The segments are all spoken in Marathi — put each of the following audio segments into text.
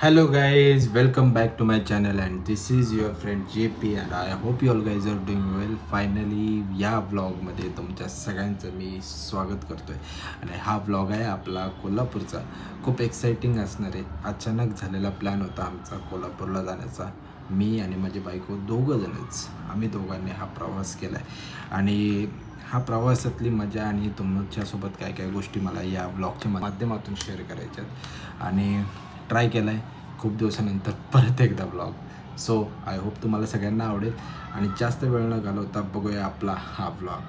Hello guys, welcome back to my channel and this is your friend JP and I hope you all guys are doing well. Finally या व्लॉगमध्ये तुमच्या सगळ्यांचं मी स्वागत करतोय आणि हा व्लॉग आहे आपला कोल्हापूरचा. खूप एक्साइटिंग असणार आहे. अचानक झालेला प्लॅन होता आमचा कोल्हापूरला जाण्याचा. मी आणि माझी बायको दोघंजणच आम्ही दोघांनी हा प्रवास केला आहे आणि हा प्रवासातली मजा आणि तुमच्यासोबत काय काय गोष्टी मला या व्लॉगच्या माध्यमातून शेअर करायच्यात आणि ट्राय केला आहे खूप दिवसानंतर परत एकदा ब्लॉग. सो आय होप तुम्हाला सगळ्यांना आवडेल आणि जास्त वेळ न घालवता बघूया आपला हा ब्लॉग.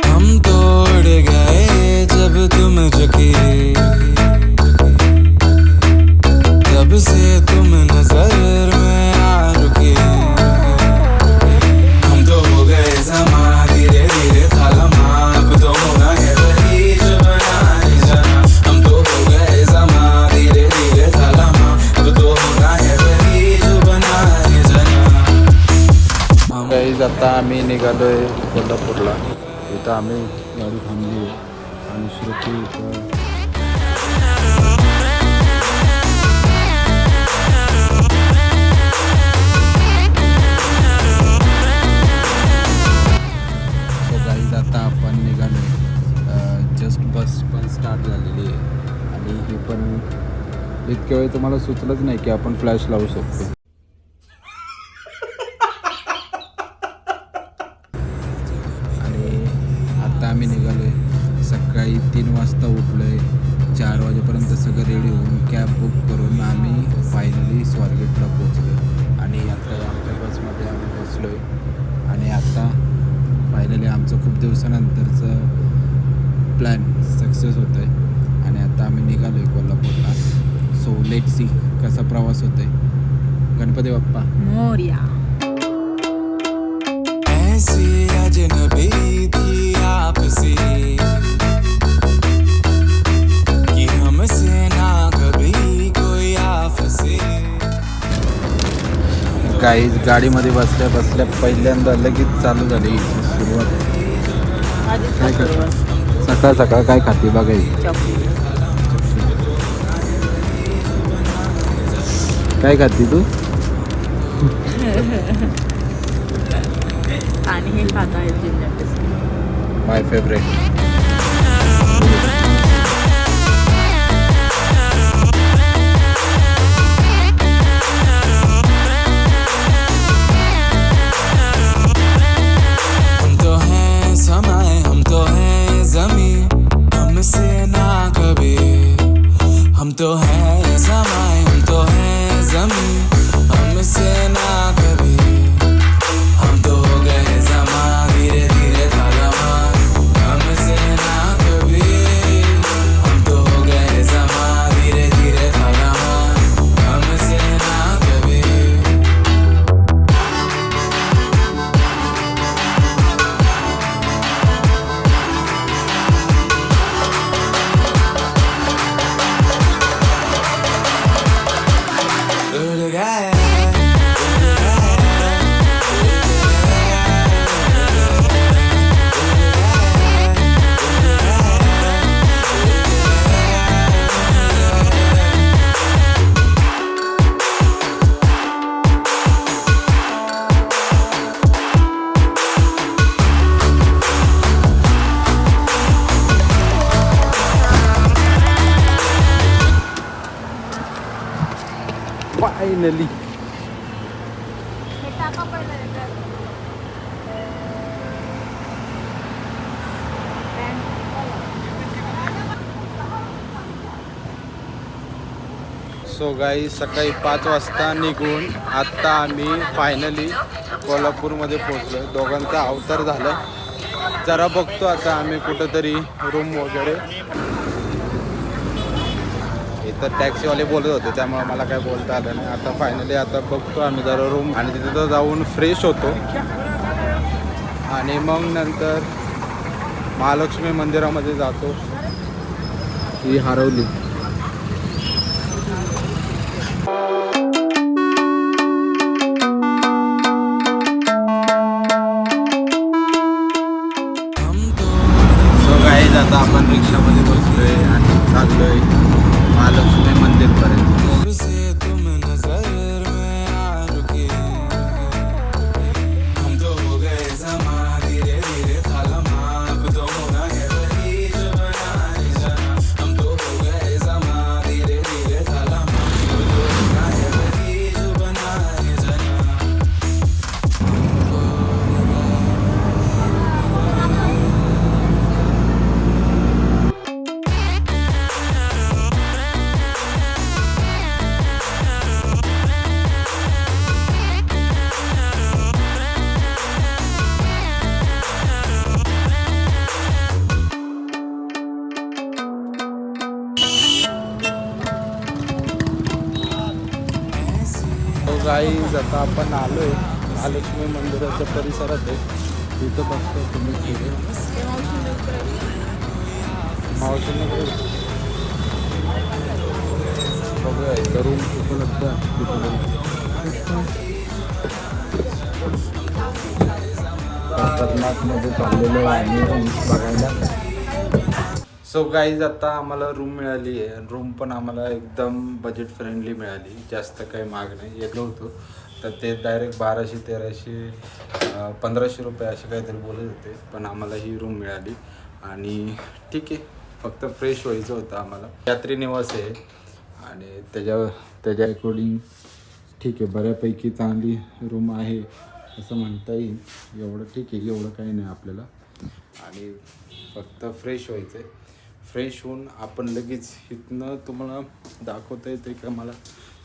हम तोड़ गए जब तुम झुकी, तब से तुम नजर में आ रुकी. हम तो हो गए समा, धीरे धीरे था लम्हा, अब तो होना है वही जो बनाए जाना. हम तो हो गए समा, धीरे धीरे था लम्हा, अब तो होना है वही जो बनाए जाना. गाईज आता आम्ही निघालोय कोल्हापूरला. इथं आम्ही गाडी थांबली आणि श्रुती इथं आता आपण निघालो. जस्ट बस पण स्टार्ट झालेली आहे आणि हे पण इतक्या वेळ तुम्हाला सुचलंच नाही की आपण फ्लॅश लावू शकतो. आणि आता आम्ही निघालो आहे. सकाळी 3 वाजता उठलो आहे. 4 वाजेपर्यंत सगळं रेडी होऊन कॅब बुक करून आम्ही फायनली स्वारगेटला पोचलो आणि आता आमच्या बसमध्ये आम्ही बसलो आहे आणि आता फायनली आमचं खूप दिवसानंतरचं प्लॅन सक्सेस होतं आहे आणि आता आम्ही निघालो आहे कोल्हापूरला. सो लेट सी कसा प्रवास होतो आहे. गणपती बाप्पा मोरया. ऐसी अजनबी थी आपसे कि हमसे ना कभी कोई आपसे. काही गाडीमध्ये बसल्या बसल्या पहिल्यांदा लगेच चालू झाली सुरुवात. काय करता सकाळ सकाळ काय खाते बघायची. काय खाते तू? आणि हे खाता आहे जिल्हा बिस्किट. माय फेवरेट. हम तो हैं समाए, हम तो हैं ज़मीं, हमसे ना कभी. हम तो हैं समाए, हम तो हैं ज़मीं, हमसे ना कभी. हम तो हो गए समा, धीरे धीरे था लम्हा, हमसे ना कभी. हम तो हो गए समा, धीरे धीरे था लम्हा, हमसे ना कभी. उड़ गए, फायनली हे टाका पहिलं. सो गाई सकाळी 5 वाजता निघून आत्ता आम्ही फायनली कोल्हापूरमध्ये पोचलो. दोघांचा अवतार झालं. जरा बघतो आता आम्ही कुठंतरी रूम वगैरे. इथं टॅक्सीवाले बोलत होते त्यामुळे मला काय बोलता आलं नाही. आता फायनली आता बघतो आम्ही जरा रूम आणि तिथं जाऊन फ्रेश होतो आणि मग नंतर महालक्ष्मी मंदिरामध्ये जातो. ही हरवली. गाईज आता आपण आलो आहे महालक्ष्मी मंदिराच्या परिसरात आहे. तिथं बघतो तुम्ही तिथे मावशींना बघूया इथं रूम उपलब्ध मध्ये चाललेलो आहे रूम्स बघायला. सो गाईज आता आम्हाला रूम मिळाली आहे. रूम पण आम्हाला एकदम बजेट फ्रेंडली मिळाली, जास्त काही महाग नाही. गेलो होतो तर ते डायरेक्ट 1200, 1300, 1500 रुपये असे काहीतरी बोलत होते, पण आम्हाला ही रूम मिळाली. आणि ठीक आहे, फक्त फ्रेश व्हायचं होतं आम्हाला. यात्री निवास आहे आणि त्याच्या अकॉर्डिंग ठीक आहे, बऱ्यापैकी चांगली रूम आहे असं म्हणता येईल. एवढं ठीक आहे, एवढं काही नाही आपल्याला. आणि फक्त फ्रेश व्हायचं आहे. फ्रेश होऊन आपण लगेच इथनं तुम्हाला दाखवता येते का मला,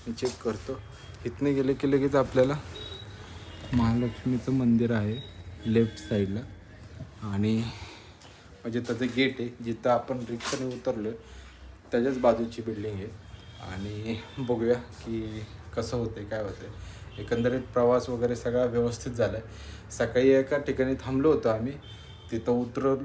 मी चेक करतो. इथनं गेले की लगेच आपल्याला महालक्ष्मीचं मंदिर आहे लेफ्ट साईडला. आणि म्हणजे त्याचं गेट आहे, जिथं आपण रिक्षाने उतरलो आहे त्याच्याच बाजूची बिल्डिंग आहे. आणि बघूया की कसं होतं काय होतं. एकंदरीत प्रवास वगैरे सगळा व्यवस्थित झाला आहे. सकाळी एका ठिकाणी थांबलो होतो आम्ही, तिथं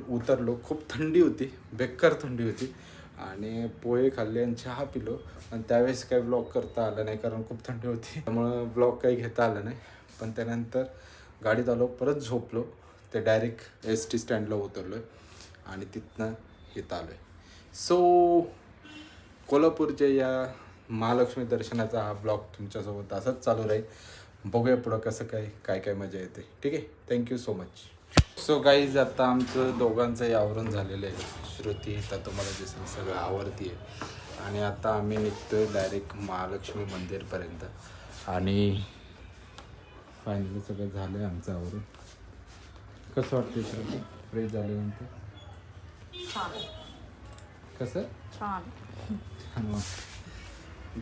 उतरलो. खूप थंडी होती, बेकार थंडी होती. आणि पोहे खाल्ले आणि चहा पिलो. आणि त्यावेळेस काही ब्लॉग करता आला नाही, कारण खूप थंडी होती, त्यामुळं ब्लॉग काही घेता आला नाही. पण त्यानंतर गाडीत आलो, परत झोपलो. ते डायरेक्ट ST स्टँडला उतरलो आहे आणि तिथनं इथं आलो आहे. सो कोल्हापूरच्या या महालक्ष्मी दर्शनाचा हा ब्लॉग तुमच्यासोबत असाच चालू राहील. बघूया पुढं कसं काय मजा येते. ठीक आहे, thank you so much. So guys आता आमचं दोघांचंही आवरण झालेलं आहे. श्रुती तर तुम्हाला दिसेल सगळं आवरती आहे. आणि आता आम्ही निघतो आहे डायरेक्ट महालक्ष्मी मंदिरपर्यंत. आणि फायनली सगळं झालं आहे आमचं आवरून. कसं वाटतं श्रुती फ्रेश झाल्यानंतर? कसं छान.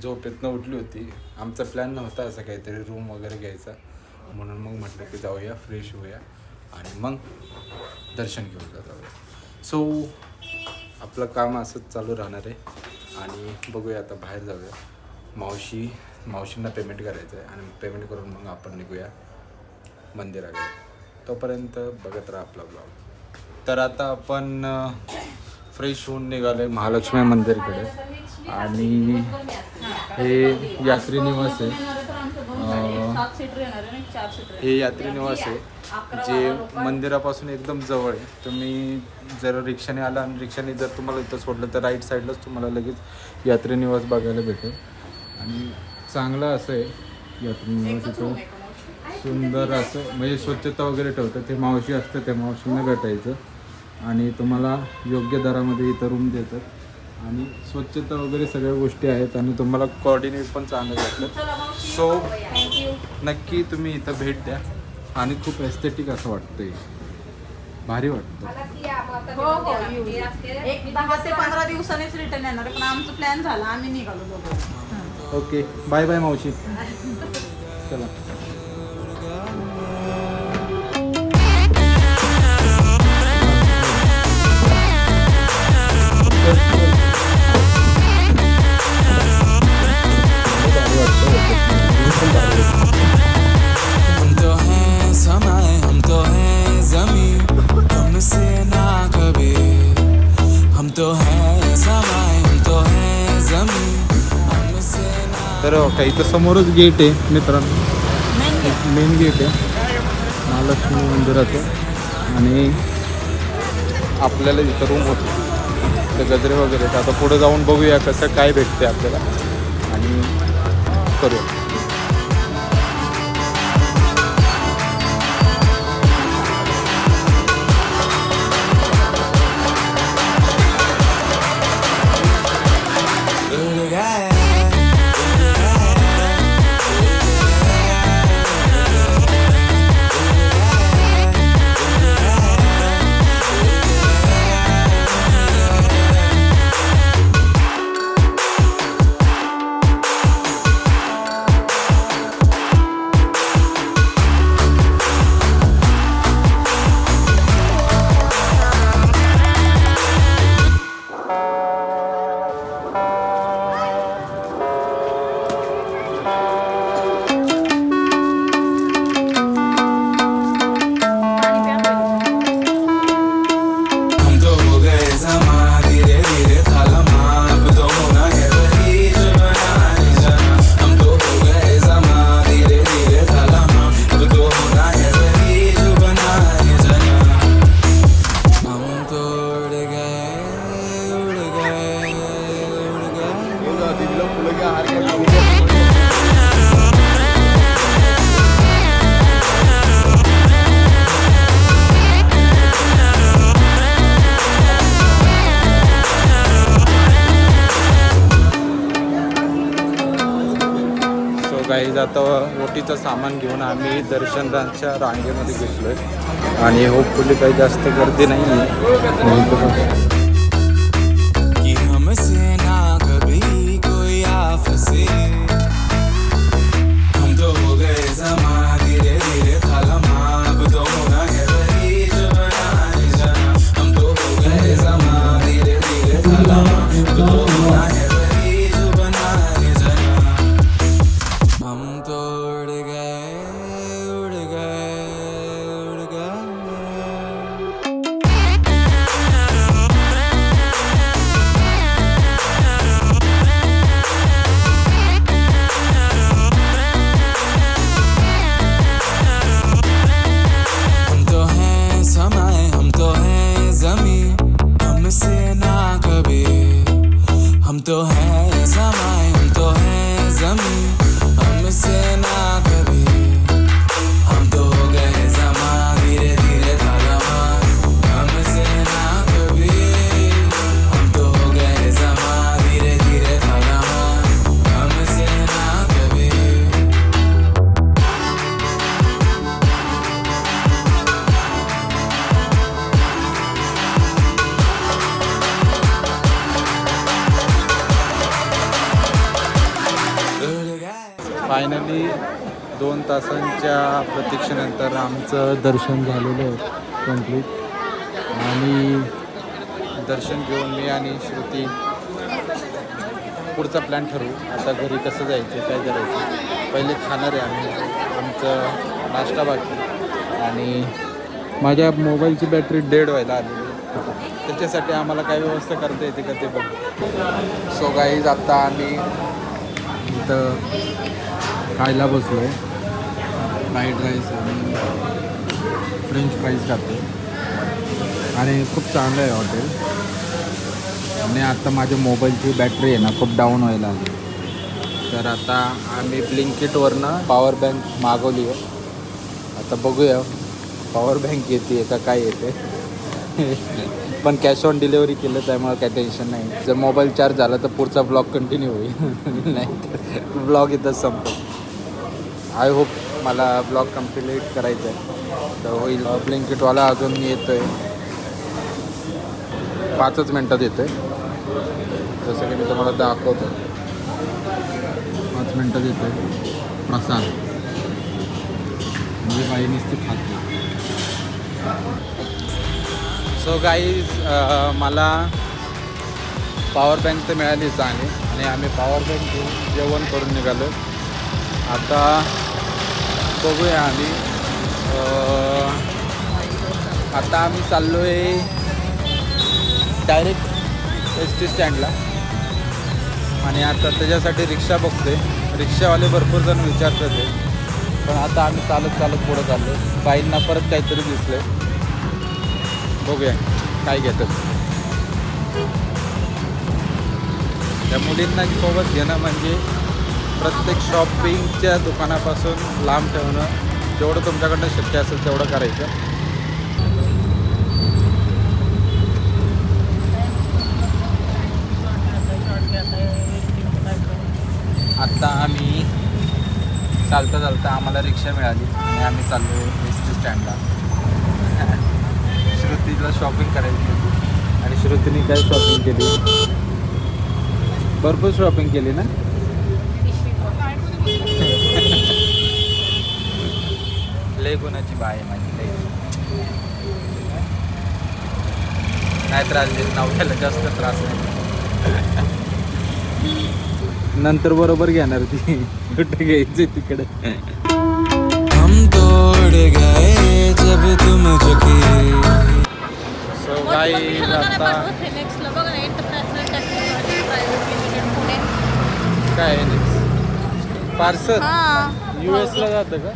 झोपेतनं उठली होती. आमचा प्लॅन नव्हता असं काहीतरी रूम वगैरे घ्यायचा, म्हणून मग म्हटलं की जाऊया, फ्रेश होऊया आणि मग दर्शन घेऊन जाऊया. सो आपलं काम असंच चालू राहणार आहे. आणि बघूया आता बाहेर जाऊया. मावशींना पेमेंट करायचं आहे आणि पेमेंट करून मग आपण निघूया मंदिराकडे. तोपर्यंत बघत राहा आपला ब्लॉग. तर आता आपण फ्रेश होऊन निघालो आहे महालक्ष्मी मंदिरकडे. आणि हे यात्री निवास आहे. हे यात्री निवास आहे जे मंदिरापासून एकदम जवळ आहे. तुम्ही जर रिक्षाने आला आणि रिक्षाने जर तुम्हाला इथं सोडलं तर राईट साईडलाच तुम्हाला लगेच यात्री निवास बघायला भेटेल. आणि चांगलं असं आहे यात्री निवास. इथं सुंदर असं म्हणजे स्वच्छता वगैरे ठेवतं. ते मावशी असतं, त्या मावशींना भेटायचं आणि तुम्हाला योग्य दरामध्ये इथं रूम देतात. आणि स्वच्छता वगैरे सगळ्या गोष्टी आहेत आणि तुम्हाला कोऑर्डिनेट पण चांगलं भेटतं. सो नक्की तुम्ही इथं भेट द्या. आणि खूप एस्थेटिक असं वाटतंय, भारी वाटतं. एक 10 ते 15 दिवसांनीच रिटर्न येणार आहे, पण आमचं प्लॅन झाला, आम्ही निघालो दोघं. ओके, बाय बाय मावशी. चला. हम तो हैं समाए, हम तो हैं ज़मीं, हमसे ना कभी. हम तो हैं समाए, हम तो हैं ज़मीं, हमसे ना. तर काही इथं समोरच गेट आहे मित्रांनो, मेन गेट आहे महालक्ष्मी मंदिराचं. आणि आपल्याला इथं रूम होती, ते गजरे वगैरे. तर आता पुढे जाऊन बघूया कसं काय भेटते आपल्याला आणि करूया. गोष्टीचं सामान घेऊन आम्ही दर्शनाच्या रांगेमध्ये घेतलोय आणि होपफुली काही जास्त गर्दी नाही आहे. कि हमसे ना कभी कोई आफसे हम तो हो गए जमा धीरे धीरे खालमा अब तो होना है वही जो बनाने जाना हम तो हो गए जमा धीरे धीरे खालमा अब तो होना है वही जो बनाने जाना हम तो उड़ गए उड़ गए उड़ गए हम तो हैं समाए हम तो हैं जमी हमसे ना कभी हम तो हैं समाए हम तो हैं जमी हमसे ना कभी हम तो हो गए जमा धीरे धीरे थालमा हमसे ना कभी हम तो हो गए जमा धीरे धीरे थालमा हमसे ना कभी फायनली 2 तासांच्या प्रतीक्षेनंतर आमचं दर्शन झालेलं आहे कंप्लीट. आणि दर्शन घेऊन मी आणि श्रुती पुढचा प्लॅन ठरवू. आता घरी कसं जायचं काय करायचं. पहिले खाणार आहे आम्ही. आमचं नाश्ता बाकी आणि माझ्या मोबाईलची बॅटरी डेड व्हायला आलेली. त्याच्यासाठी आम्हाला काय व्यवस्था करता येते का ते बघू. सो गाईज आता आम्ही इथं खायला बसलो आहे. फ्राईड राईस आणि फ्रेंच फ्राईज खातो आणि खूप चांगलं आहे हॉटेल. आणि आता माझ्या मोबाईलची बॅटरी आहे ना खूप डाऊन व्हायला आली. तर आता आम्ही ब्लिंकिटवरनं पॉवर बँक मागवली आहे. आता बघूया पॉवर बँक येते का काय येते. पण कॅश ऑन डिलेवरी केलं त्यामुळे काही टेन्शन नाही. जर मोबाईल चार्ज झाला तर पुढचा ब्लॉग कंटिन्यू होईल. नाही तर ब्लॉग इथंच संपतो. आय होप मला ब्लॉग कंप्लीट करायचा आहे तर होईल. ब्लिंकिटवाला अजून येतो आहे 5च मिनटात येतो आहे. जसं की मी तुम्हाला दाखवतो 5 मिनटात येतो आहे. प्रसाद म्हणजे बाई नुसती खाते. सो गाईज मला पॉवर बँक तर मिळाली चांगली आणि आम्ही पॉवर बँक घेऊन जेवण करून निघालो. आता बघूया आम्ही. आता आम्ही चाललो आहे डायरेक्ट ST स्टँडला आणि आता त्याच्यासाठी रिक्षा बघतोय. रिक्षावाले भरपूर जण विचारतात आहे पण आता आम्ही चालत चालत पुढं चाललो. बाईंना परत काहीतरी दिसलं. बघूया काय घेतात. त्या मुलींना सोबत घेणं म्हणजे प्रत्येक शॉपिंगच्या दुकानापासून लांब ठेवणं. जेवढं तुमच्याकडनं शक्य असेल तेवढं करायचं. आत्ता आम्ही चालता चालता आम्हाला रिक्षा मिळाली आणि आम्ही चाललो ST स्टँडला. श्रुतीला शॉपिंग करायची होती आणि श्रुतीने काय शॉपिंग केली. भरपूर शॉपिंग केली ना. लय गुणाची बाय आहे माझी लय. नाही त्रास देत नवऱ्याला जास्त त्रास नाही. नंतर बरोबर घेणार ती कुठे घ्यायचे तिकडे. हम तोड़ गए जब तुम झुके. सो गाईज आता काय पार्सल US ला जातं का.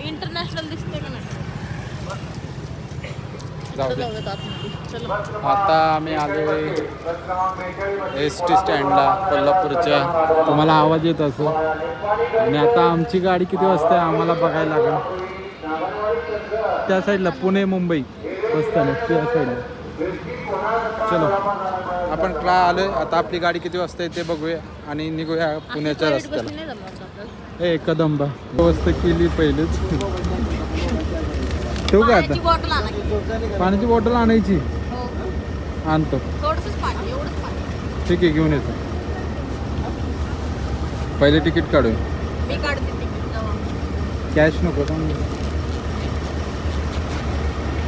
इंटरनॅशनल दिसते का नाही. जाऊ दे. आता आम्ही आलो ST स्टँडला कोल्हापूरच्या. तुम्हाला आवाज येत असो. आणि आता आमची गाडी किती वाजता आहे आम्हाला बघायला लागेल. त्या साईडला पुणे मुंबई बसताना त्या साईडला. चलो आपण आलोय. आता आपली गाडी किती वाजता येते बघूया आणि निघूया पुण्याच्या रस्त्याला. ए कदंबा व्यवस्था केली पहिलेच. ठेवू का आता? बॉटल आणा की. पाण्याची बॉटल आणायची. हो. आणतो. थोडंसंच पाणी, एवढंच पाणी. ठीक आहे घेऊन येतो. पहिले तिकीट काढू. मी काढते तिकीट जाऊ. कॅश नको का?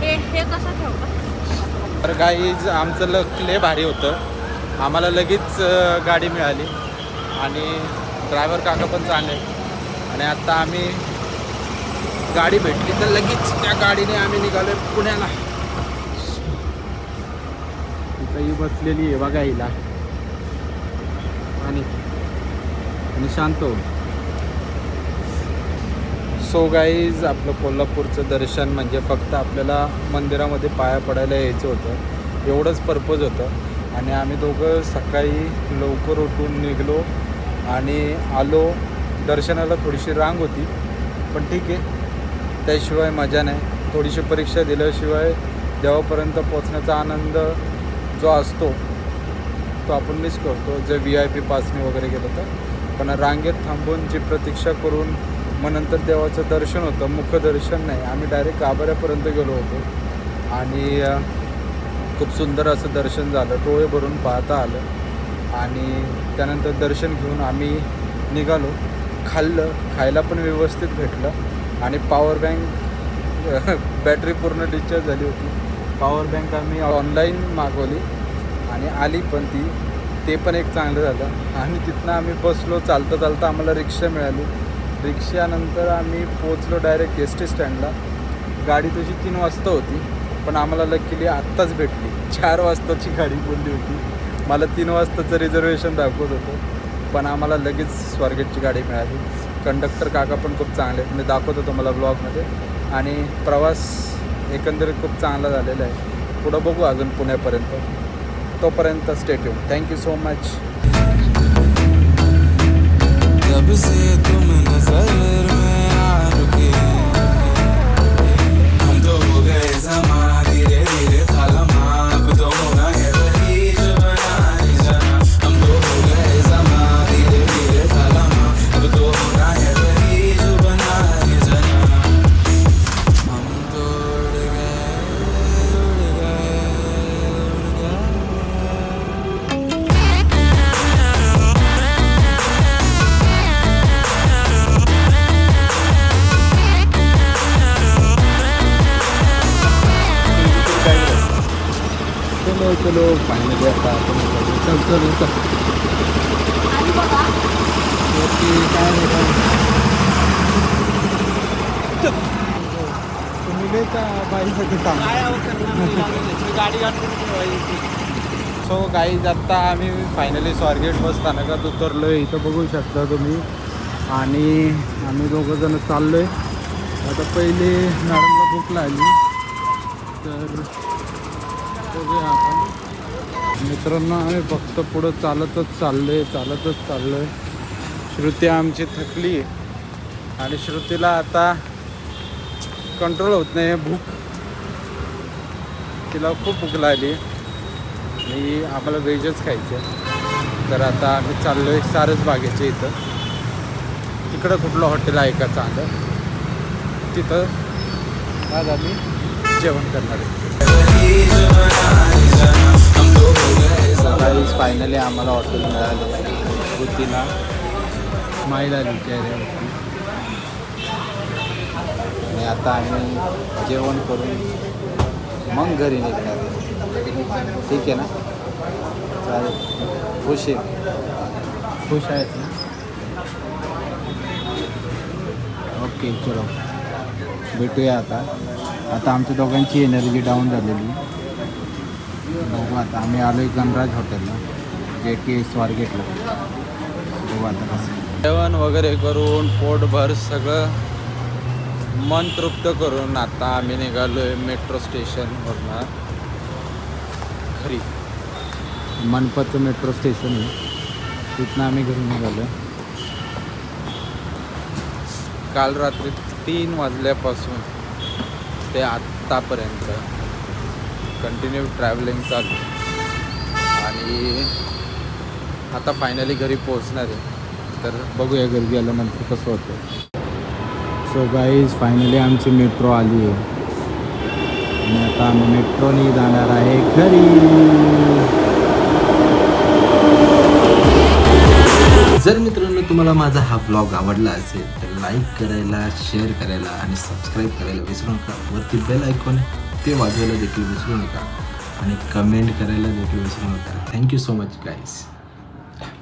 हे कसं ठेवलं? तर गाईज आमचं लक लय भारी होतं. आम्हाला लगेच गाडी मिळाली आणि ड्रायव्हर काका पण चांगले. आणि आत्ता आम्ही गाडी भेटली तर लगेच त्या गाडीने आम्ही निघालो पुण्याला. तिथंही बसलेली आहे बघा हिला आणि शांत हो. सो गाईज आपलं कोल्हापूरचं दर्शन म्हणजे फक्त आपल्याला मंदिरामध्ये पाया पडायला यायचं होतं, एवढंच पर्पज होतं. आणि आम्ही दोघं सकाळी लवकर उठून निघलो आणि आलो. दर्शनाला थोडीशी रांग होती पण ठीक आहे, त्याशिवाय मजा नाही. थोडीशी परीक्षा दिल्याशिवाय देवापर्यंत पोचण्याचा आनंद जो असतो तो आपण मिस करतो जे VIP पासने वगैरे गेलो तर. पण रांगेत थांबून जी प्रतीक्षा करून मग नंतर देवाचं दर्शन होतं, मुखदर्शन नाही, आम्ही डायरेक्ट गाभाऱ्यापर्यंत गेलो होतो आणि खूप सुंदर असं दर्शन झालं, डोळे भरून पाहता आलं. आणि त्यानंतर दर्शन घेऊन आम्ही निघालो. खायला पण व्यवस्थित भेटलं आणि पॉवर बँक बॅटरी पूर्ण डिस्चार्ज झाली होती. पॉवर बँक आम्ही ऑनलाईन मागवली आणि आली पण ती, ते पण एक चांगलं झालं. आणि तिथनं आम्ही बसलो, चालता चालता आम्हाला रिक्षा मिळाली. रिक्षानंतर आम्ही पोचलो डायरेक्ट ST स्टँडला. गाडी तशी 3 वाजता होती पण आम्हाला लकीली आत्ताच भेटली. 4 वाजताची गाडी बोलली होती, मला 3 वाजताचं रिझर्वेशन दाखवत होतं पण आम्हाला लगेच स्वारगेटची गाडी मिळाली. कंडक्टर काका पण खूप चांगले आहेत, मी दाखवत होतो मला ब्लॉगमध्ये. आणि प्रवास एकंदरीत खूप चांगला झालेला आहे. पुढं बघू अजून पुण्यापर्यंत. तोपर्यंत stay tune. Thank you so much. जब से तुम नजर में आ रुके, हम तो हो गए समा, धीरे धीरे था लम्हा, अब तो होना है वही जो बनाए जाना. हम तो हो गए समा, धीरे धीरे था लम्हा, अब तो होना है वही जो बनाए जाना. हम तो उड़ गए, उड़ गए, उड़ गए. चलो फायनली आता आपण चल आणि बघा काय तुम्ही का बाईसाठी सो गाईज आत्ता आम्ही फायनली स्वारगेट बस स्थानकात उतरलो आहे. इथं बघू शकता तुम्ही. आणि आम्ही दोघंजणं चाललो आहे. आता पहिले मॅडमला भूक लागली तर बघूया आपण. मित्रांनो आम्ही फक्त पुढं चालतच चाललो आहे. श्रुती आमची थकली आणि श्रुतीला आता कंट्रोल होत नाही भूक. तिला खूप भूक लागली आणि आम्हाला व्हेजच खायचं. तर आता आम्ही चाललो आहे सारस बागेच्या इथं. तिकडं कुठलं हॉटेल आहे का चांगलं, तिथं आज आम्ही जेवण करणार आहे. फायनली आम्हाला हॉटेल मिळालं. श्रुतीला स्माईल आली चेहऱ्यावरती. आणि आता आम्ही जेवण करून मग घरी निघणार आहे. ठीक आहे ना? चालेल. खुश आहेत ना? ओके चलो भेटूया. आता आमच्या दोघांची एनर्जी डाऊन झालेली. बघू आता आम्ही आलो आहे गणराज हॉटेलला, जे की स्वारगेटला. बघू आता कसं जेवण वगैरे करून पोटभर सगळं मन तृप्त करून आता आम्ही निघालो आहे मेट्रो स्टेशनवरनं घरी. मनपाचं मेट्रो स्टेशन आहे, तिथनं आम्ही घरी निघालो. काल रात्री 3 वाजल्यापासून ते आत्तापर्यंत कंटिन्यू ट्रॅव्हलिंग चालू आणि आता फायनली घरी पोहोचणार आहे. तर बघूया घरी गेल्यानंतर कसं होतं. सो गाईज फायनली आमची मेट्रो आली आहे आणि आता आम्ही मेट्रोनी जाणार आहे घरी. जर मित्रांनो तुम्हाला माझा हा ब्लॉग आवडला असेल तर लाईक करायला, शेअर करायला आणि सबस्क्राईब करायला विसरू नका. वरती बेल आयकॉन ते वाजवायला देखील विसरू नका आणि कमेंट करायला देखील विसरू नका. Thank you so much guys.